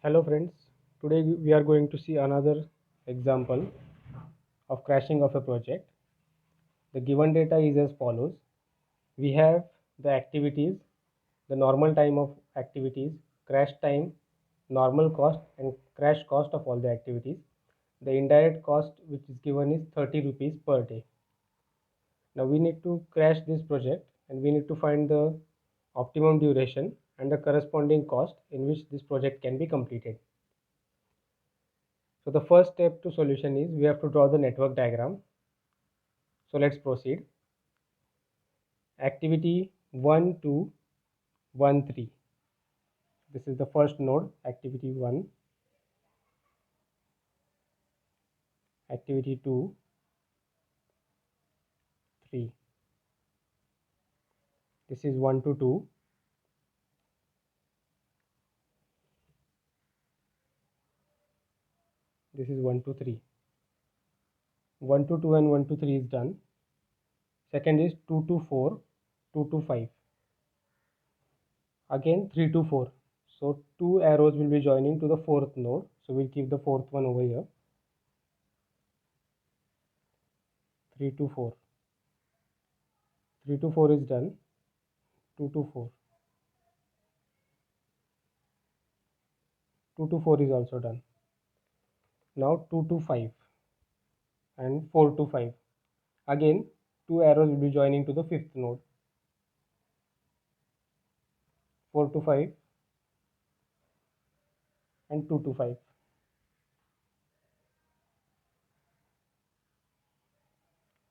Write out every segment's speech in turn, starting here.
Hello friends, today we are going to see another example of crashing of a project. The given data is as follows. We have the activities, the normal time of activities, crash time, normal cost and crash cost of all the activities. The indirect cost which is given is 30 rupees per day. Now we need to crash this project and we need to find the optimum duration and the corresponding cost in which this project can be completed. So the first step to solution is we have to draw the network diagram. So let's proceed. Activity 1, 2, 1, 3. This is the first node, activity 1, activity 2, 3. This is 1 to 2. This is 1 to 3. 1 to 2 and 1 to 3 is done. Second is 2 to 4, 2 to 5. Again 3 to 4. So two arrows will be joining to the fourth node. So we'll keep the fourth one over here. 3 to 4. 3 to 4 is done. 2 to 4. 2 to 4 is also done. Now 2 to 5 and 4 to 5. Again, two arrows will be joining to the fifth node. 4 to 5 and 2 to 5.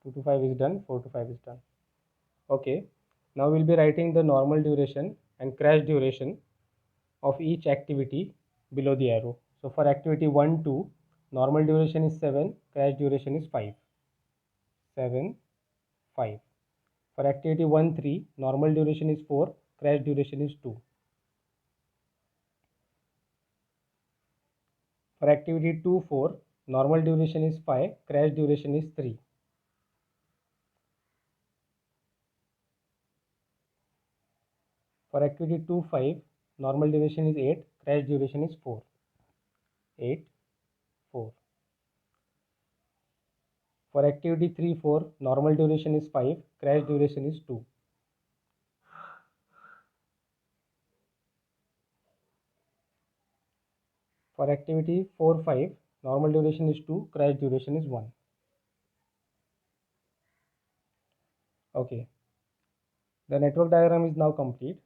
2 to 5 is done, 4 to 5 is done. Okay, now we'll be writing the normal duration and crash duration of each activity below the arrow. So for activity 1, 2, normal duration is 7, crash duration is 5. 7, 5. For activity 1, 3, normal duration is 4, crash duration is 2. For activity 2, 4, normal duration is 5, crash duration is 3. For activity 2, 5, normal duration is 8, crash duration is 4. 8, 4. For activity 3, 4, normal duration is 5, crash duration is 2. For activity 4, 5, normal duration is 2, crash duration is 1. Okay, the network diagram is now complete.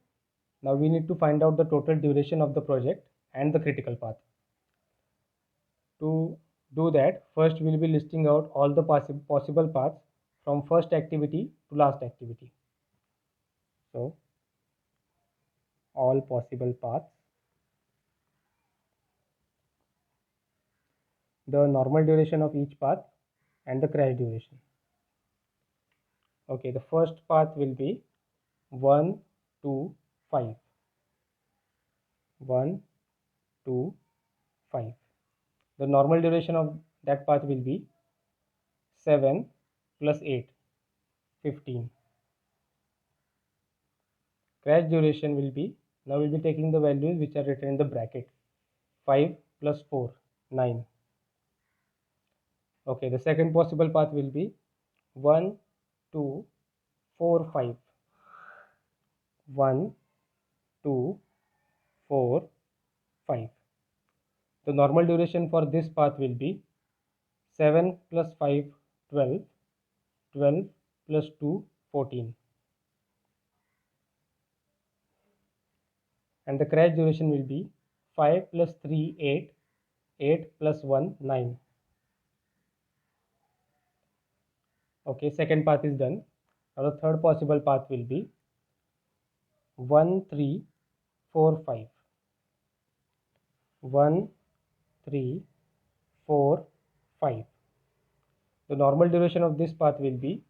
Now we need to find out the total duration of the project and the critical path. To do that, first we will be listing out all the possible paths from first activity to last activity. So all possible paths, the normal duration of each path and the crash duration. Okay, the first path will be 1, 2, 5. 1, 2, 5. The normal duration of that path will be 7 plus 8, 15. Crash duration will be, now we'll be taking the values which are written in the bracket. 5 plus 4, 9. Okay, the second possible path will be 1, 2, 4, 5. 1, 2, 4, 5. The normal duration for this path will be 7 plus 5, 12. 12 plus 2, 14. And the crash duration will be 5 plus 3, 8. 8 plus 1, 9. Okay, second path is done. Now the third possible path will be 1, 3, 4, 5. 1, 3, 4, 5. The normal duration of this path will be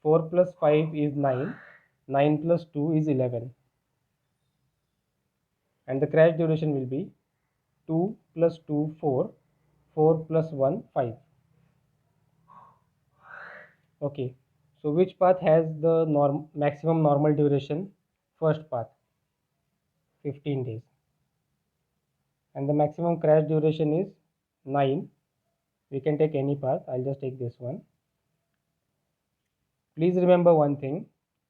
4 plus 5 is 9, 9 plus 2 is 11. And the crash duration will be 2 plus 2, 4, 4 plus 1, 5. Okay, so which path has the maximum normal duration? First path, 15 days. and the maximum crash duration is 9. We can take any path. I'll just take this one. Please remember one thing,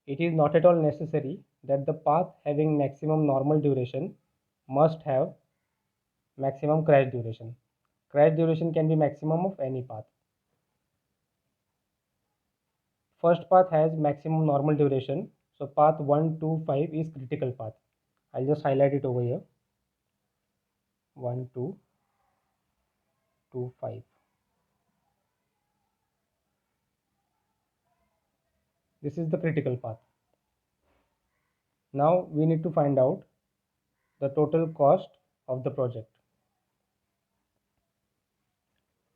it is not at all necessary that the path having maximum normal duration must have maximum crash duration. Crash duration can be maximum of any path. First path has maximum normal duration, so path 1, 2, 5 is critical path. I'll just highlight it over here. 1, 2, 2, 5. This is the critical path. Now we need to find out the total cost of the project.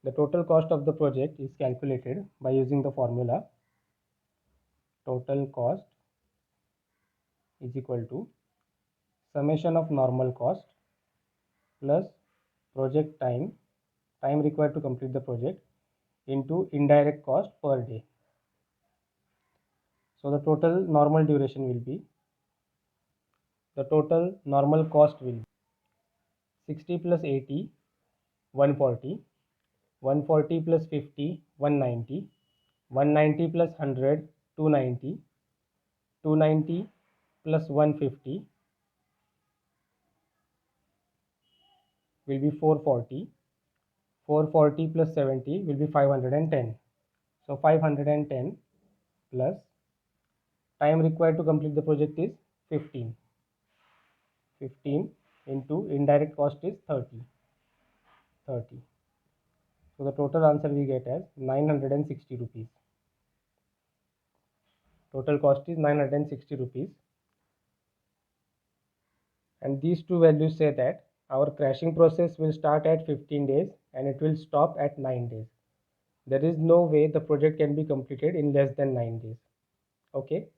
The total cost of the project is calculated by using the formula total cost is equal to summation of normal cost plus project time required to complete the project into indirect cost per day. So the total normal duration will be, the total normal cost will be 60 plus 80, 140, 140 plus 50, 190, 190 plus 100, 290, 290 plus 150 will be 440, 440 plus 70 will be 510. So 510 plus time required to complete the project is 15. 15 into indirect cost is 30. So the total answer we get as 960 rupees. Total cost is 960 rupees. And these two values say that our crashing process will start at 15 days and it will stop at 9 days. There is no way the project can be completed in less than 9 days. Okay.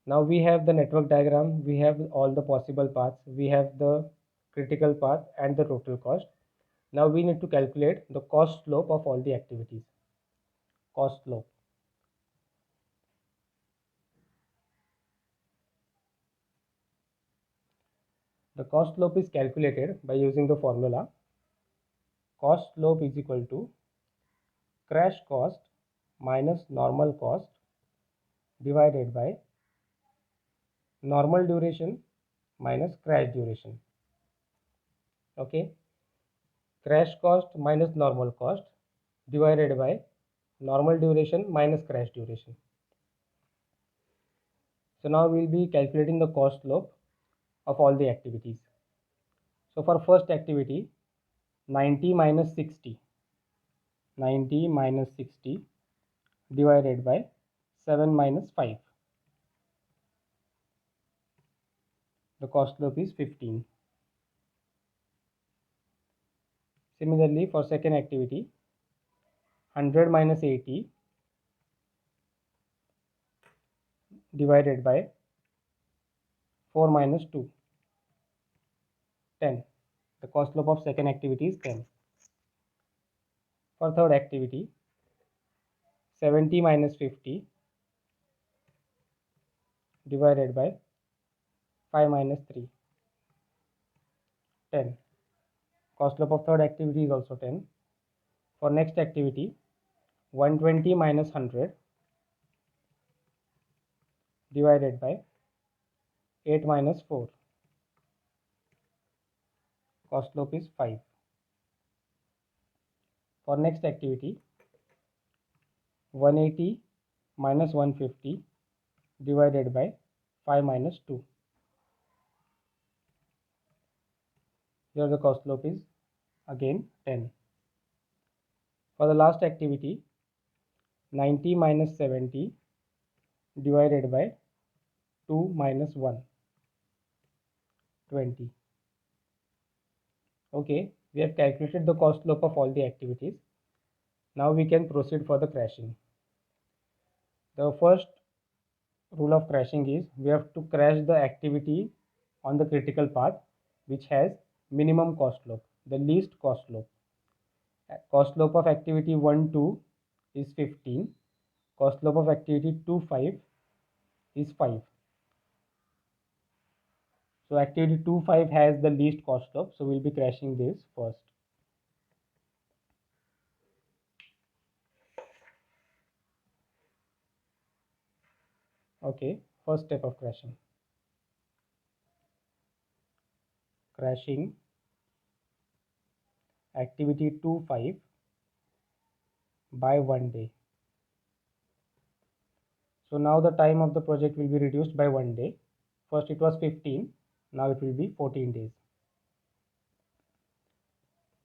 Now we have the network diagram, we have all the possible paths, we have the critical path and the total cost. Now we need to calculate the cost slope of all the activities. Cost slope. The cost slope is calculated by using the formula cost slope is equal to crash cost minus normal cost divided by normal duration minus crash duration. Okay, crash cost minus normal cost divided by normal duration minus crash duration. So now we'll be calculating the cost slope of all the activities. So for first activity, 90 minus 60, 90 minus 60 divided by 7 minus 5. The cost slope is 15. Similarly, for second activity, 100 minus 80 divided by 4 minus 2, 10. The cost slope of second activity is 10. For third activity, 70 minus 50 divided by 5 minus 3, 10. Cost slope of third activity is also 10. For next activity, 120 minus 100 divided by 8 minus 4. Cost slope is 5. For next activity, 180 minus 150 divided by 5 minus 2. Here the cost slope is again 10. For the last activity, 90 minus 70 divided by 2 minus 1, 20. Okay, we have calculated the cost slope of all the activities. Now we can proceed for the crashing. The first rule of crashing is we have to crash the activity on the critical path which has minimum cost slope, the least cost slope. Cost slope of activity 1, 2 is 15. Cost slope of activity 2, 5 is 5. So activity 2.5 has the least cost slope, so we'll be crashing this first. Okay, first step of crashing. Crashing activity 2.5 by 1 day. So now the time of the project will be reduced by 1 day. First it was 15, now it will be 14 days.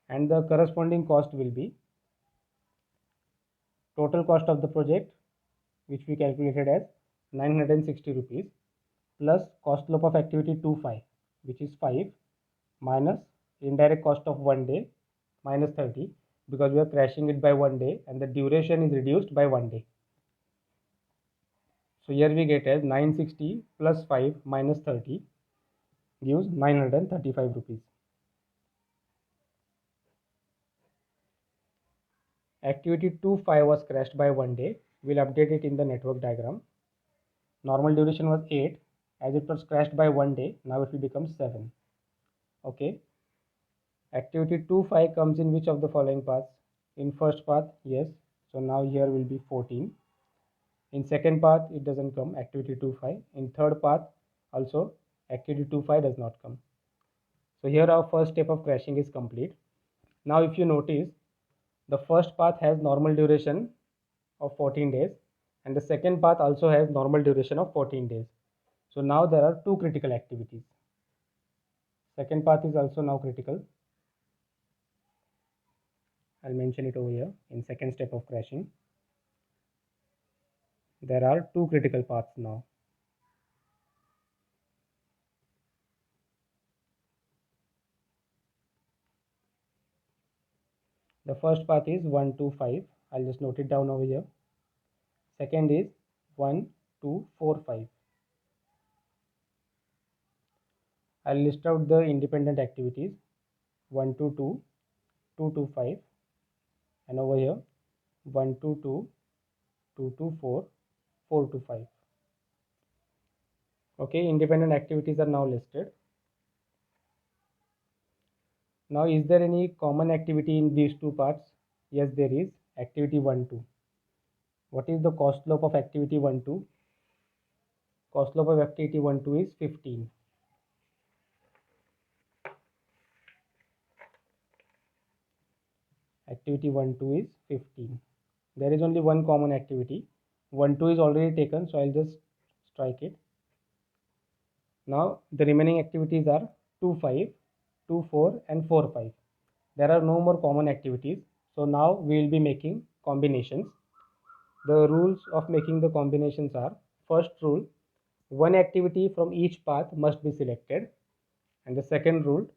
And the corresponding cost will be total cost of the project, which we calculated as 960 rupees, plus cost slope of activity 2.5, which is 5, minus indirect cost of 1 day, minus 30, because we are crashing it by 1 day and the duration is reduced by 1 day. So here we get as 960 plus 5 minus 30 gives 935 rupees. Activity 2.5 was crashed by 1 day. We'll update it in the network diagram. Normal duration was 8. As it was crashed by 1 day, now it will become 7. Okay. Activity 2.5 comes in which of the following paths? In first path, yes. So now here will be 14. In second path, it doesn't come, activity 2.5. In third path, also activity 2.5 does not come. So here our first step of crashing is complete. Now if you notice, the first path has normal duration of 14 days and the second path also has normal duration of 14 days. So now there are two critical activities. Second path is also now critical. I'll mention it over here in second step of crashing. There are two critical paths now. The first path is 1, 2, 5. I'll just note it down over here. Second is 1, 2, 4, 5. I'll list out the independent activities 1 to 2, 2 to 5, and over here 1 to 2, 2 to 4, 4 to 5. Okay, independent activities are now listed. Now, is there any common activity in these two parts? Yes, there is. Activity 1, 2. What is the cost slope of activity 1, 2? Cost slope of activity 1, 2 is 15. Activity 1, 2 is 15. There is only one common activity. 1, 2 is already taken, so I'll just strike it. Now, the remaining activities are 2, 5, 2, 4, and 4, 5. There are no more common activities. So now we will be making combinations. The rules of making the combinations are: first rule, one activity from each path must be selected, and the second rule,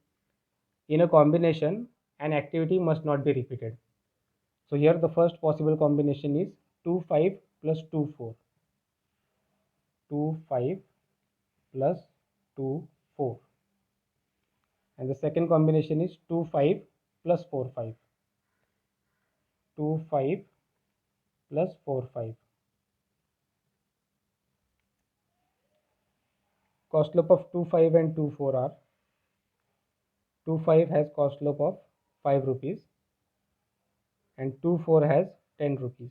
in a combination an activity must not be repeated. So here the first possible combination is 2, 5 plus 2, 4. 2, 5 plus 2, 4. And the second combination is 2, 5 plus 4, 5. 2, 5 plus 4, 5. Cost slope of 2, 5 and 2, 4 are: 2, 5 has cost slope of 5 rupees and 2, 4 has 10 rupees.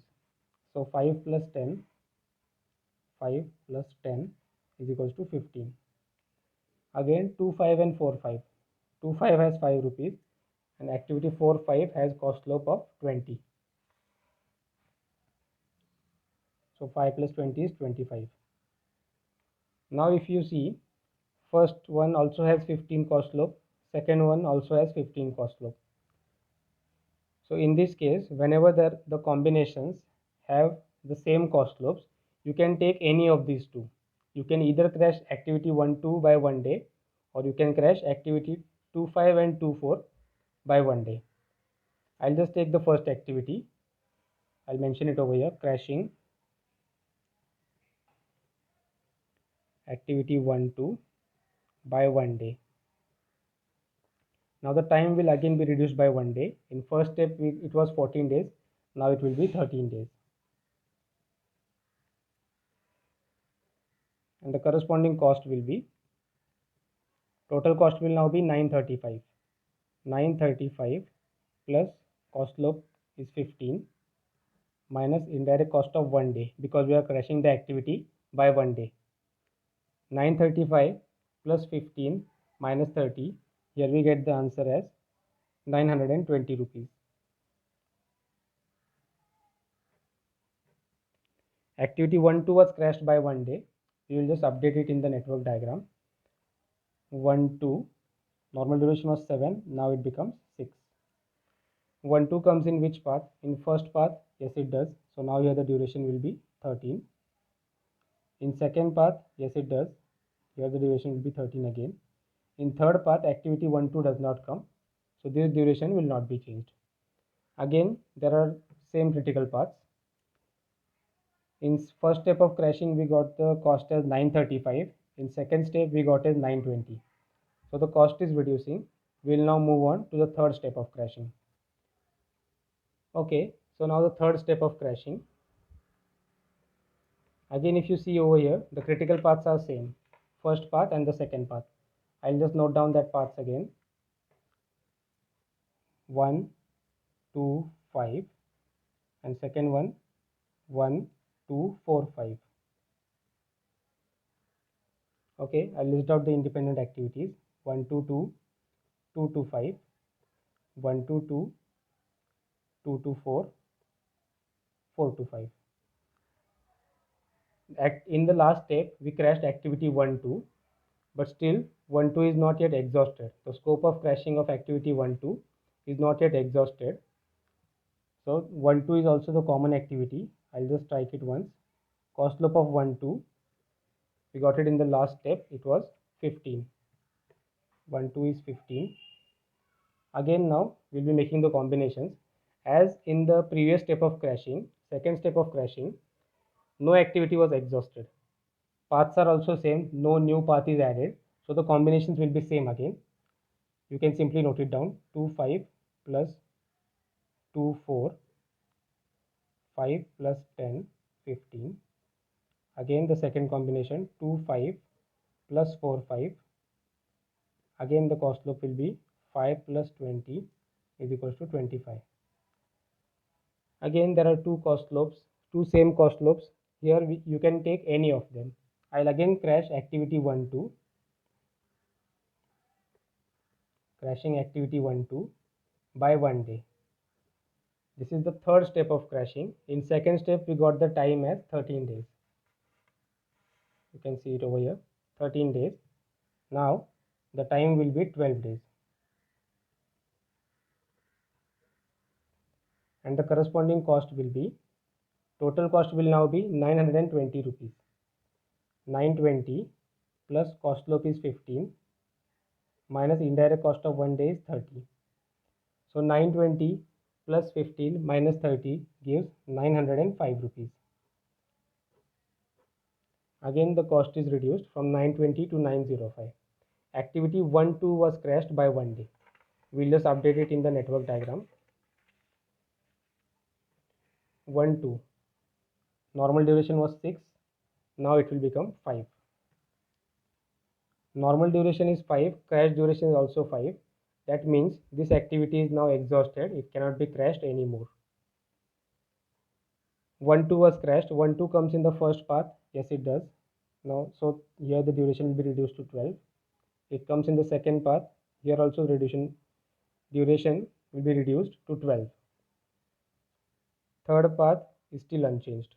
So 5 plus 10, 5 plus 10 is equals to 15. Again 2, 5 and 4, 5. 2, 5 has 5 rupees and activity 4, 5 has cost slope of 20. So 5 plus 20 is 25. Now if you see, first one also has 15 cost slope, second one also has 15 cost slope. So in this case, whenever the combinations have the same cost slopes, you can take any of these two. You can either crash activity 1, 2 by 1 day, or you can crash activity 2, 5 and 2, 4 by 1 day. I'll just take the first activity. I'll mention it over here: crashing activity 1, 2 by 1 day. Now the time will again be reduced by 1 day. In first step it was 14 days. Now it will be 13 days. And the corresponding cost will be Total cost will now be 935. 935 plus cost slope is 15 minus indirect cost of 1 day, because we are crashing the activity by 1 day. 935 plus 15 minus 30. Here we get the answer as 920 rupees. Activity 1-2 was crashed by 1 day. We will just update it in the network diagram. 1-2, normal duration was 7, now it becomes 6. 1-2 comes in which path? In first path, yes it does. So now here the duration will be 13. In second path, yes it does. Here the duration will be 13 again. In third path, activity 1-2 does not come. So this duration will not be changed. Again, there are same critical paths. In first step of crashing, we got the cost as 935. In second step, we got as 920. So the cost is reducing. We'll now move on to the third step of crashing. Okay, so now the third step of crashing. Again, if you see over here, the critical paths are same. First path and the second path. I'll just note down that paths again. 1, 2, 5. And second one, 1, 2, 4, 5. Okay, I'll list out the independent activities. 1 to 2, 2 to 5, 1 to 2, 2 to 4, 4 to 5. In the last step, we crashed activity 1-2, but still 1-2 is not yet exhausted. The scope of crashing of activity 1-2 is not yet exhausted. So 1-2 is also the common activity. I'll just strike it once. Cost slope of 1-2, we got it in the last step. It was 15. 1-2 is 15. Again, now we'll be making the combinations. As in the previous step of crashing, second step of crashing, no activity was exhausted. Paths are also same, no new path is added. So the combinations will be same again. You can simply note it down. 2, 5 plus 2, 4, 5 plus 10, 15. Again the second combination, 2, 5 plus 4, 5. Again the cost slope will be 5 plus 20 is equals to 25. Again there are two cost slopes, two same cost slopes. Here you can take any of them. I'll again crash activity 1-2. Crashing activity 1-2 by 1 day. This is the third step of crashing. In second step, we got the time as 13 days. You can see it over here, 13 days. Now the time will be 12 days. And the corresponding cost will be, total cost will now be 920 rupees. 920 plus cost slope is 15 minus indirect cost of 1 day is 30. So 920 plus 15 minus 30 gives 905 rupees. Again the cost is reduced from 920 to 905. Activity 1-2 was crashed by 1 day. We'll just update it in the network diagram. 1-2, normal duration was 6, now it will become 5. Normal duration is 5, crash duration is also 5. That means this activity is now exhausted, it cannot be crashed anymore. 1-2 was crashed, 1-2 comes in the first path, yes it does. Now so here the duration will be reduced to 12. It comes in the second path, here also duration will be reduced to 12. Third path is still unchanged.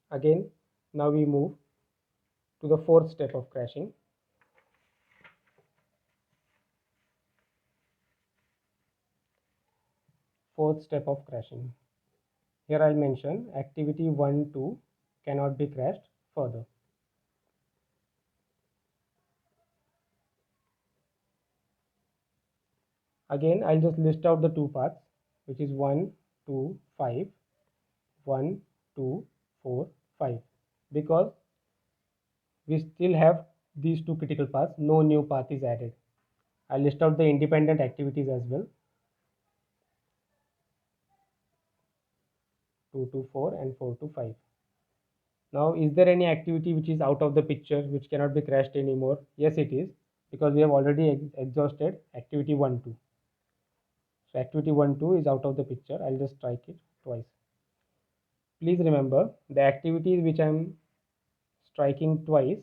Again, now we move to the fourth step of crashing. Fourth step of crashing. Here I'll mention activity 1-2 cannot be crashed further. Again, I'll just list out the two paths, which is 1, 2, 5, 1, 2, 4, 5, because we still have these two critical paths, no new path is added. I'll list out the independent activities as well. 2 to 4 and 4 to 5. Now, is there any activity which is out of the picture which cannot be crashed anymore? Yes, it is, because we have already exhausted activity 1, 2. So activity 1, 2 is out of the picture. I'll just strike it twice. Please remember, the activities which I'm striking twice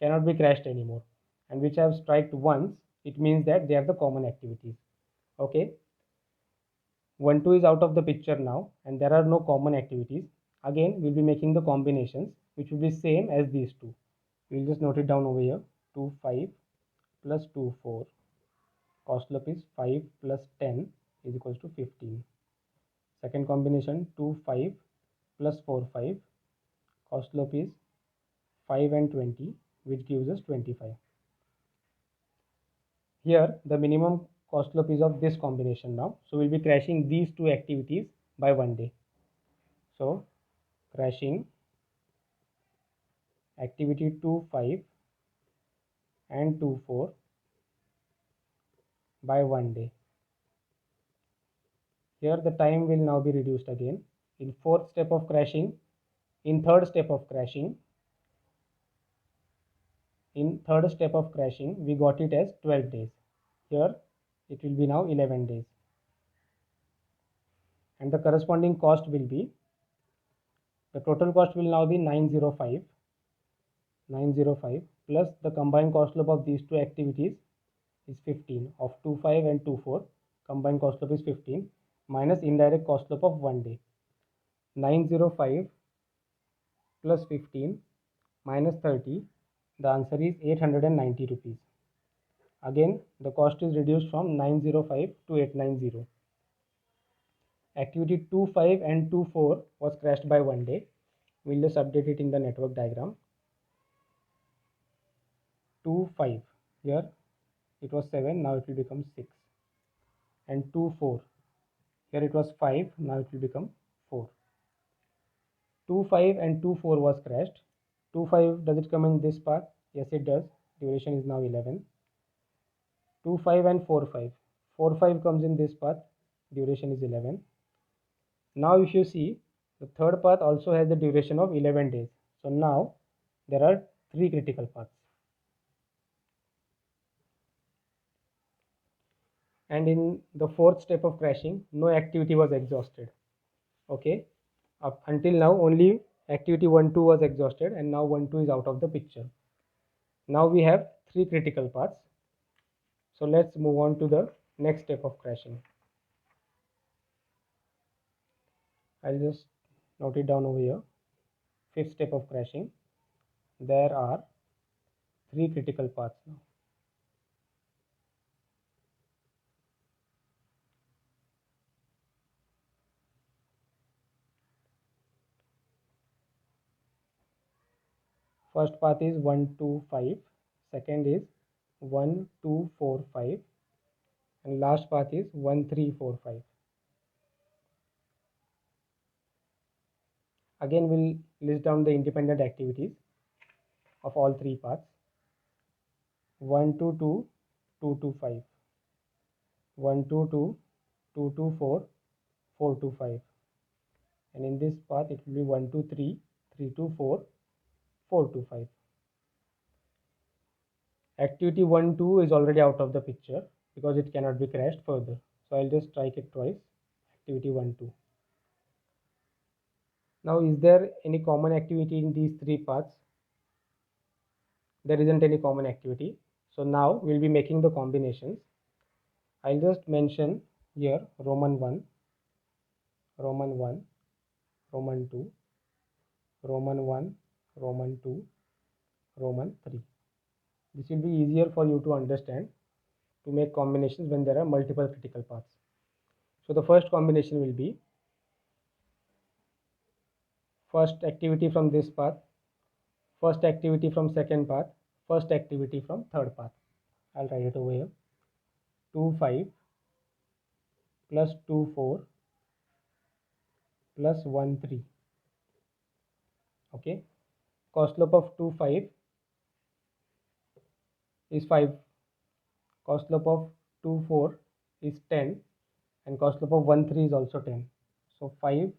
cannot be crashed anymore, and which I have striked once, it means that they are the common activities. Okay, 1, 2 is out of the picture now, and there are no common activities. Again, we'll be making the combinations which will be same as these two. We'll just note it down over here. 2, 5 plus 2, 4. Cost loop is 5 plus 10 is equals to 15. Second combination, 2, 5 plus 4, 5. Cost loop is 5 and 20, which gives us 25. Here, the minimum cost loop is of this combination now. So we'll be crashing these two activities by one day. So crashing activity 2, 5 and 2, 4 by one day. Here the time will now be reduced again. In fourth step of crashing, in third step of crashing, we got it as 12 days. Here it will be now 11 days. And the corresponding cost will be, the total cost will now be 905 plus the combined cost loop of these two activities is 15, of 2, 5 and 2, 4. Combined cost loop is 15 minus indirect cost loop of 1 day. 905 plus 15 minus 30, the answer is 890 rupees. Again, the cost is reduced from 905 to 890. Activity 2, 5 and 2, 4 was crashed by one day. We'll just update it in the network diagram. 2, 5, here it was 7, now it will become 6. And 2, 4, here it was 5, now it will become 4. 2, 5 and 2, 4 was crashed. 2, 5, does it come in this path? Yes, it does. Duration is now 11. 2, 5 and 4, 5. 4, 5 comes in this path. Duration is 11. Now if you see, the third path also has the duration of 11 days. So now there are 3 critical paths. And in the fourth step of crashing, no activity was exhausted. Okay, up until now only activity 1, 2 was exhausted, and now 1, 2 is out of the picture. Now we have 3 critical paths. So let's move on to the next step of crashing. I'll just note it down over here. Fifth step of crashing. There are 3 critical paths now. First path is 1, 2, 5. Second is 1, 2, 4, 5. And last path is 1, 3, 4, 5. Again, we'll list down the independent activities of all 3 paths. 1, 2, 2, 2, 2, 5. 1, 2, 2, 2, 2, 4, 4, 2, 5. And in this path, it will be 1, 2, 3, 3, 2, 4, 4, 2, 5. Activity 1, 2 is already out of the picture because it cannot be crashed further. So I'll just strike it twice. Activity 1, 2. Now, is there any common activity in these 3 paths? There isn't any common activity. So now we'll be making the combinations. I'll just mention here Roman 1, Roman 1, Roman 2, Roman 1, Roman 2, Roman 3. This will be easier for you to understand to make combinations when there are multiple critical paths. So the first combination will be first activity from this path, first activity from second path, first activity from third path. I'll write it over here. 2, 5 plus 2, 4 plus 1, 3. Okay. Cost loop of 2, 5 is 5. Cost loop of 2, 4 is 10. And cost loop of 1, 3 is also 10. So 5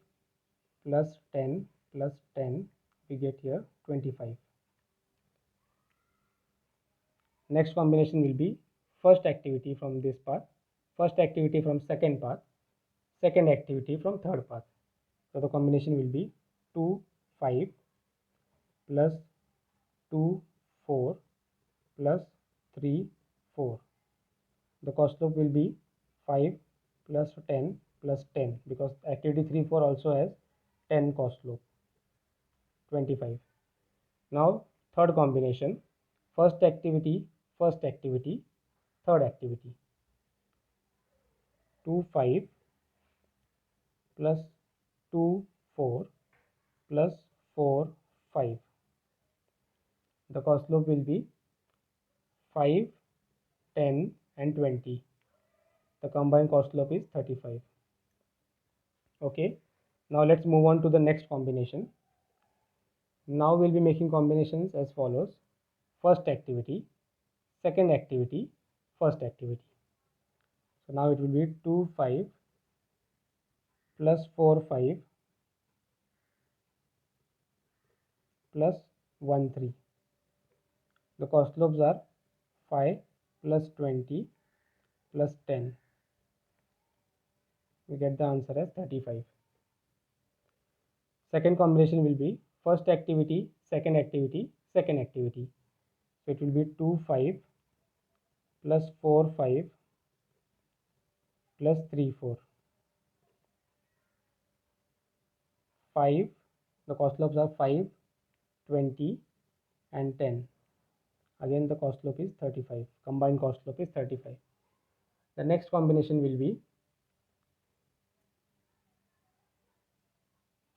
plus 10 plus 10, we get here 25. Next combination will be first activity from this path, first activity from second path, second activity from third path. So the combination will be 2 5 plus 2 4 plus 3 4. The cost loop will be 5 plus 10 plus 10, because activity 3 4 also has 10 cost loop, 25. Now third combination, first activity, third activity, 2 5 plus 2 4 plus 4 5. The cost loop will be 5 10 and 20. The combined cost loop is 35. Okay, now let's move on to the next combination. Now we'll be making combinations as follows: first activity, second activity, first activity. So now it will be 2 5 plus 4 5 plus 1 3. The cost loops are 5 plus 20 plus 10. We get the answer as 35. Second combination will be first activity, second activity, second activity. So it will be 2 5 plus 4 5 plus 3 4. 5, the cost loops are 5, 20 and 10. Again the cost loop is 35. Combined cost loop is 35. The next combination will be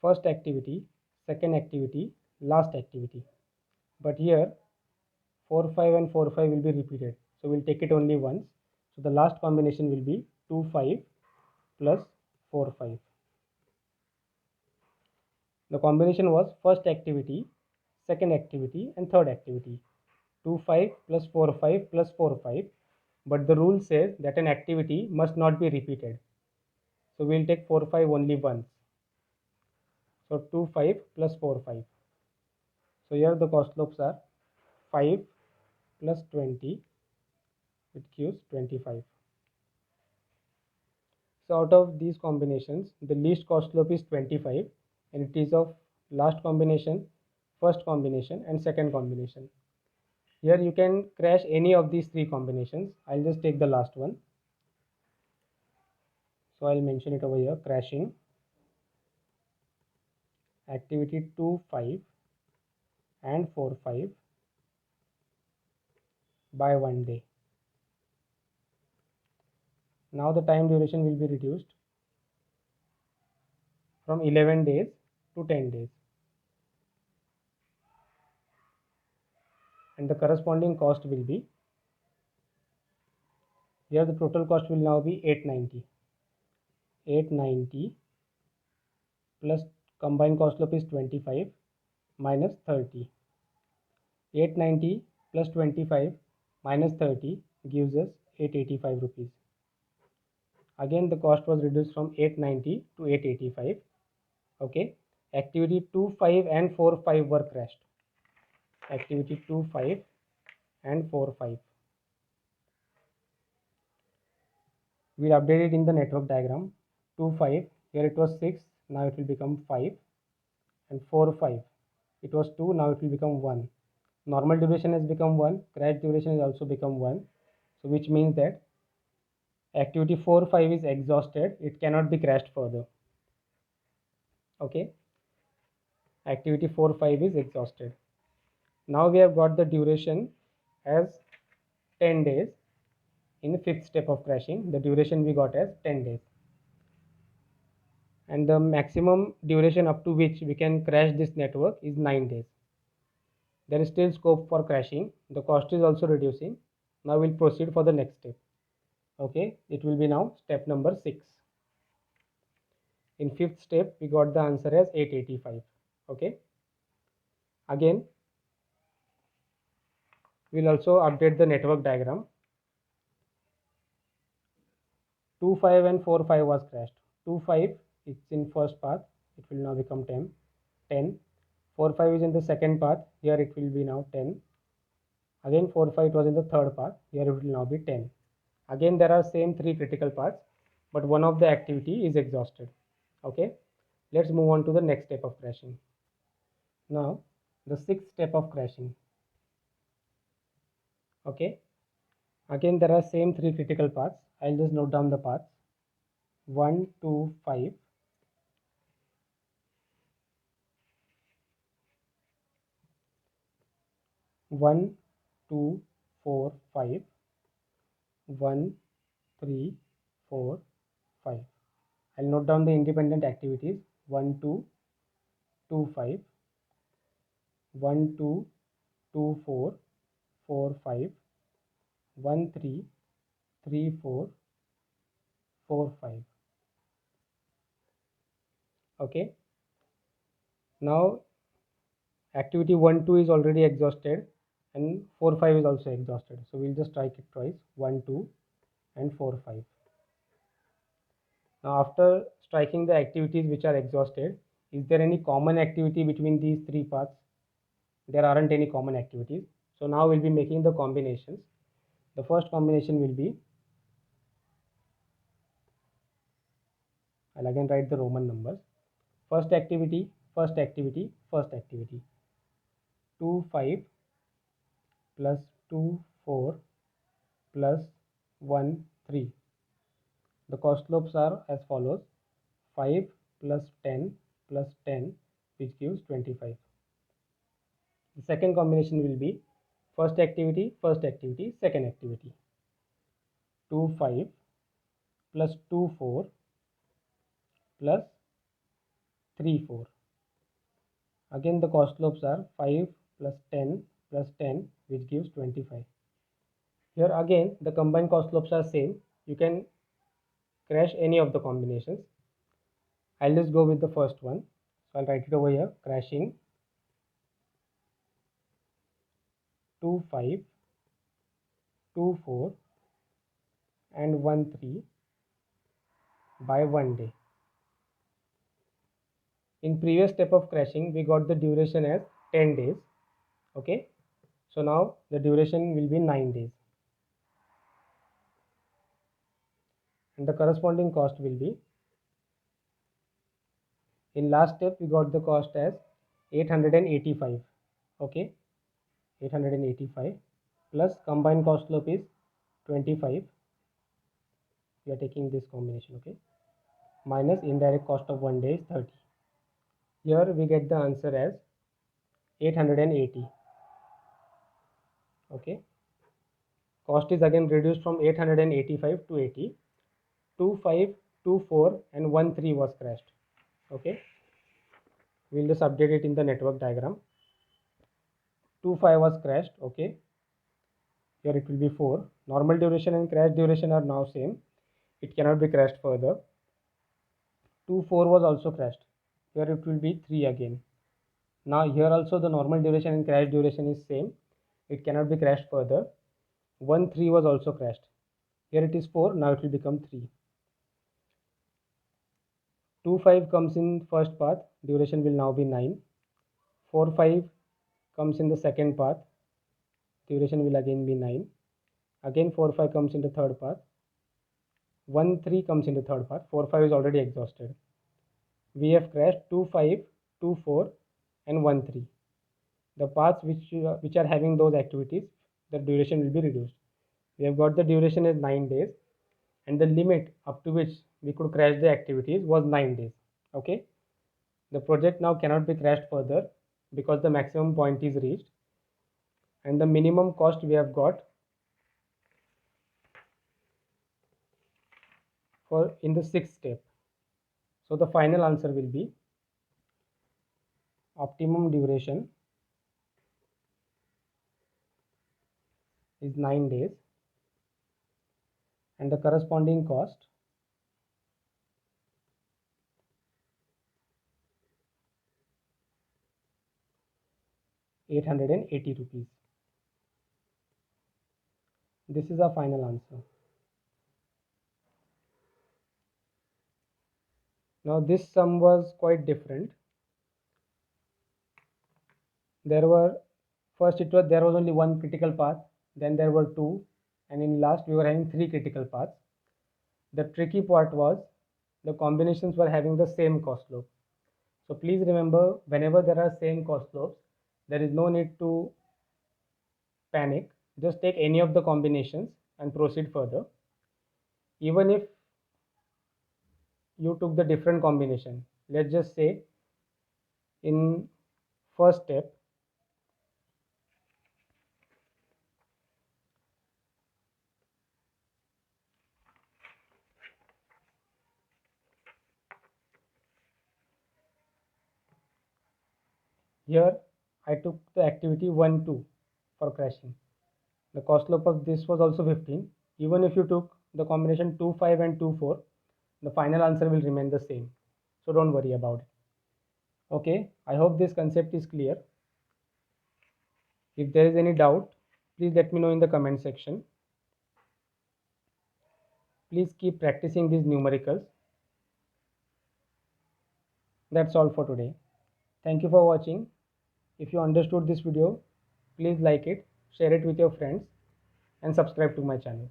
first activity, second activity, last activity. But here 4 5 and 4 5 will be repeated, so we'll take it only once. So the last combination will be 2 5 plus 4 5. The combination was first activity, second activity and third activity, 2 5 plus 4 5 plus 4 5, but the rule says that an activity must not be repeated, so we'll take 4 5 only once. So 2 5 plus 4 5. So here the cost loops are 5 plus 20, which gives 25. So out of these combinations, the least cost loop is 25, and it is of last combination, first combination and second combination. Here you can crash any of these three combinations. I'll just take the last one. So I'll mention it over here: crashing activity 2 5 and 4 5 by 1 day. Now the time duration will be reduced from 11 days to 10 days, and the corresponding cost will be, here the total cost will now be 890. 890 plus combined cost loop is 25 minus 30. 890 plus 25 minus 30 gives us 885 rupees. Again the cost was reduced from 890 to 885. Okay, activity 2 5 and 4 5 were crashed. Activity 2 5 and 4 5. We'll update it in the network diagram. 2 5, here it was 6, now it will become 5, and 4 5, it was 2, now it will become 1. Normal duration has become 1, crash duration has also become 1, so which means that activity 4 5 is exhausted, it cannot be crashed further. Okay, activity 4 5 is exhausted. Now we have got the duration as 10 days. In the fifth step of crashing, the duration we got as 10 days, and the maximum duration up to which we can crash this network is 9 days. There is still scope for crashing. The cost is also reducing. Now we'll proceed for the next step. Okay, it will be now step number 6. In fifth step we got the answer as 885. Okay, again we'll also update the network diagram. 2 5 and 4 5 was crashed. 2 5, it's in first path, it will now become 10. 4 5 is in the second path, here it will be now 10. Again 4 5 it was in the third path, here it will now be 10. Again there are same 3 critical paths, but one of the activity is exhausted. Okay, let's move on to the next step of crashing. Now the sixth step of crashing. Okay, again there are same 3 critical paths. I'll just note down the paths: 1 2 5, 1 2 4 5, 1 3 4 5. I'll note down the independent activities: 1 2 2 5, 1 2 2 4 4 5, 1 3 3 4 4 5. Okay, now activity 1 2 is already exhausted and 4 5 is also exhausted, so we'll just strike it twice: 1 2 and 4 5. Now after striking the activities which are exhausted, is there any common activity between these 3 paths? There aren't any common activities, so now we'll be making the combinations. The first combination will be, I'll again write the Roman numbers: first activity, first activity, first activity. 2 5 plus 2 4 plus 1 3. The cost slopes are as follows: 5 plus 10 plus 10, which gives 25. The second combination will be first activity, second activity. 2 5 plus 2 4 plus 3 4. Again the cost slopes are 5 plus 10 plus 10, which gives 25. Here again the combined cost slopes are same. You can crash any of the combinations. I'll just go with the first one. So I'll write it over here: crashing 2 5, 2 4 and 1 3 by 1 day. In previous step of crashing, we got the duration as 10 days. Okay, so now the duration will be 9 days, and the corresponding cost will be, in last step we got the cost as 885. Okay, 885 plus combined cost slope is 25. We are taking this combination. Okay, minus indirect cost of 1 day is 30. Here we get the answer as 880. Okay, cost is again reduced from 885 to 80. 2 5 2 4 and 1 3 was crashed. Okay, we'll just update it in the network diagram. 2 5 was crashed. Okay, here it will be 4. Normal duration and crash duration are now same, it cannot be crashed further. 2 4 was also crashed, here it will be 3 again. Now here also the normal duration and crash duration is same, it cannot be crashed further. 1 3 was also crashed, here it is 4, now it will become 3. 2 5 comes in first path, duration will now be 9. 4 5 comes in the second path, duration will again be 9. Again 4 5 comes in the third path. 1 3 comes in the third path. 4 5 is already exhausted. We have crashed 2 5, 2 4 and 1 3. The paths which are having those activities, the duration will be reduced. We have got the duration as 9 days, and the limit up to which we could crash the activities was 9 days. Okay, the project now cannot be crashed further because the maximum point is reached, and the minimum cost we have got for in the sixth step. So the final answer will be optimum duration is 9 days, and the corresponding cost ₹880. This is our final answer. Now this sum was quite different. There were first it was there was only one critical path, then there were two, and in last we were having three critical paths. The tricky part was the combinations were having the same cost slope. So please remember, whenever there are same cost slopes, there is no need to panic. Just take any of the combinations and proceed further. Even if you took the different combination, let's just say in first step, here I took the activity 1, 2 for crashing. The cost slope of this was also 15. Even if you took the combination 2, 5 and 2, 4, the final answer will remain the same. So don't worry about it. Okay, I hope this concept is clear. If there is any doubt, please let me know in the comment section. Please keep practicing these numericals. That's all for today. Thank you for watching. If you understood this video, please like it, share it with your friends, and subscribe to my channel.